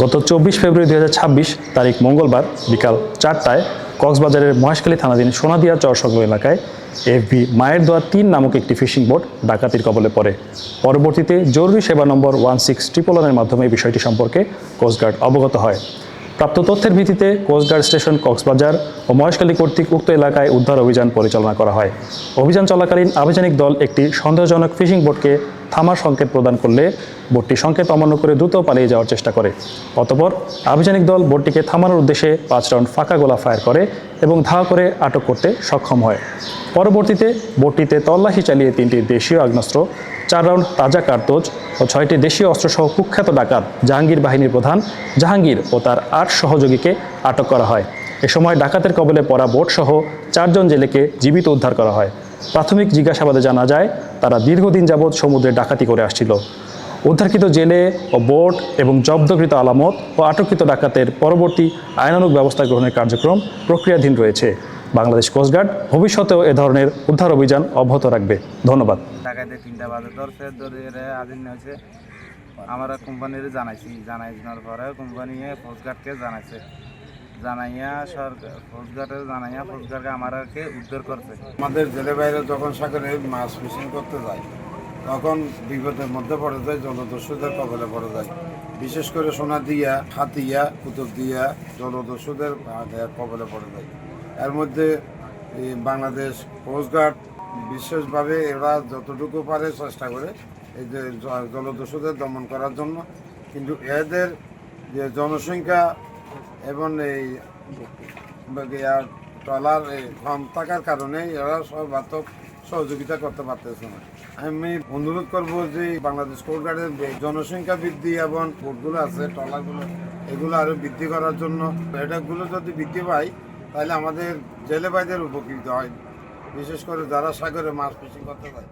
গত 24 ফেব্রুয়ারি 2026 তারিখ মঙ্গলবার বিকাল 4টায় কক্সবাজারের মহেশখালী থানাধীন সোনাদিয়া চর সংলগ্ন এলাকায় এফবি মায়ের দোয়া 3 নামক একটি ফিশিং বোট ডাকাতির কবলে পড়ে। পরবর্তীতে জরুরি সেবা নম্বর 16111 এর মাধ্যমে বিষয়টি সম্পর্কে কোস্টগার্ড অবগত হয়। প্রাপ্ত তথ্যের ভিত্তিতে কোস্টগার্ড স্টেশন কক্সবাজার ও মহেশখালী কর্তৃক উক্ত এলাকায় উদ্ধার অভিযান পরিচালনা করা হয়। অভিযান চলাকালীন আভিযানিক দল একটি সন্দেহজনক ফিশিং বোটকে থামার সংকেত প্রদান করলে বোটটি সংকেত অমান্য করে দ্রুত পালিয়ে যাওয়ার চেষ্টা করে। অতঃপর আভিযানিক দল বোটটিকে থামানোর উদ্দেশ্যে 5 রাউন্ড ফাঁকা গোলা ফায়ার করে এবং ধাওয়া করে আটক করতে সক্ষম হয়। পরবর্তীতে বোটটিতে তল্লাশি চালিয়ে 3টি দেশীয় আগ্নেয়াস্ত্র, 4 রাউন্ড তাজা কার্তুজ ও 6টি দেশীয় অস্ত্রসহ কুখ্যাত ডাকাত জাহাঙ্গীর বাহিনীর প্রধান জাহাঙ্গীর ও তার 8 সহযোগীকে আটক করা হয়। এ সময় ডাকাতের কবলে পড়া বোটসহ 4 জন জেলেকে জীবিত উদ্ধার করা হয়। প্রাথমিক জিজ্ঞাসাবাদে জানা যায়, তারা দীর্ঘদিন যাবৎ সমুদ্রে ডাকাতি করে আসছিল। উদ্ধারকৃত জেলে ও বোট এবং জব্দকৃত আলামত ও আটককৃত ডাকাতের পরবর্তী আইনানুগ ব্যবস্থা গ্রহণের কার্যক্রম প্রক্রিয়াধীন রয়েছে। বাংলাদেশ কোস্টগার্ড ভবিষ্যতেও এ ধরনের উদ্ধার অভিযান অব্যাহত রাখবে। ধন্যবাদ। ঢাকাতে 3টা বাজে ধরছে, ধরে আদিন হয়েছে। আমরা কোম্পানির জানানোর পরে কোম্পানি কোস্টগার্ডকে জানাইয়া কোস্টগার্ডকে আমাকে উদ্ধার করছে। আমাদের জেলে বাইরে যখন সাগরে মাছ ফিশিং করতে যায় তখন বিপদের মধ্যে পড়ে যায়, জলদস্যুদের কবলে পড়ে যায়। বিশেষ করে সোনাদিয়া, হাতিয়া, কুতুবদিয়া জলদস্যুদের কবলে পড়ে যায়। এর মধ্যে বাংলাদেশ কোস্টগার্ড বিশেষভাবে এরা যতটুকু পারে চেষ্টা করে এই যে জলদস্যুদের দমন করার জন্য, কিন্তু এদের যে জনসংখ্যা এবং এই ট্রলার কম থাকার কারণে এরা সর্বাত্মক সহযোগিতা করতে পারতেছে না। আমি অনুরোধ করব যে বাংলাদেশ কোস্টগার্ডের জনসংখ্যা বৃদ্ধি এবং বোটগুলো আছে, ট্রলারগুলো, এগুলো আরও বৃদ্ধি করার জন্য, এটাগুলো যদি বৃদ্ধি পায় তাহলে আমাদের জেলে ভাইদের উপকৃত হয়, বিশেষ করে যারা সাগরে মাছ ফিশিং করতে যায়।